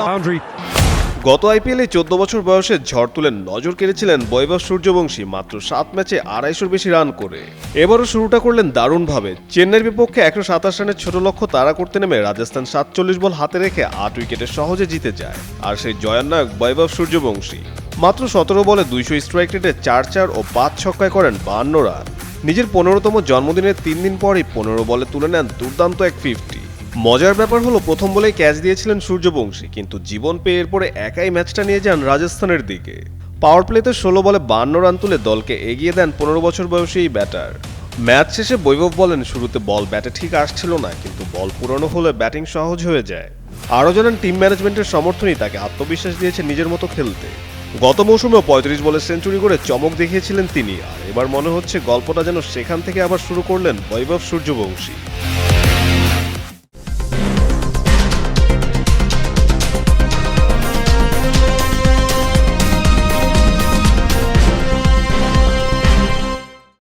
Boundary. গত আইপিএলে 14 বছর বয়সে ঝড় তুলে নজর কেড়েছিলেন বৈভব সূর্যবংশী মাত্র 7 ম্যাচে 250 বেশি রান করে। এবারও শুরুটা করলেন দারুণভাবে। চেন্নাইয়ের বিপক্ষে 127 রানের ছোট লক্ষ্য তাড়া করতে নেমে রাজস্থান 47 বল হাতে রেখে 8 উইকেটে সহজে জিতে যায়। আর সেই জয়ের নায়ক বৈভব সূর্যবংশী মাত্র 17 বলে 200 স্ট্রাইক রেটে 4-4 ও 5 ছক্কায় করেন 52 রান। নিজের 15তম জন্মদিনের 3 দিন পরই 15 বলে তুলে নেন দুর্দান্ত এক 50। মজার ব্যাপার হলো প্রথম বলেই ক্যাচ দিয়েছিলেন সূর্যবংশী, কিন্তু জীবন পেয়ে এরপরে একাই ম্যাচটা নিয়ে যান রাজস্থানের দিকে। পাওয়ার প্লেতে 16 বলে 52 রান তুলে দলকে এগিয়ে দেন 15 বছর বয়সী এই ব্যাটার। ম্যাচ শেষে বৈভব বলেন, শুরুতে বল ব্যাটে ঠিক আসছিল না, কিন্তু বল পুরনো হলে ব্যাটিং সহজ হয়ে যায়। আরও জানান টিম ম্যানেজমেন্টের সমর্থনই তাকে আত্মবিশ্বাস দিয়েছে নিজের মতো খেলতে। গত মৌসুমেও 35 বলে সেঞ্চুরি করে চমক দেখিয়েছিলেন তিনি, আর এবার মনে হচ্ছে গল্পটা যেন সেখান থেকে আবার শুরু করলেন বৈভব সূর্যবংশী।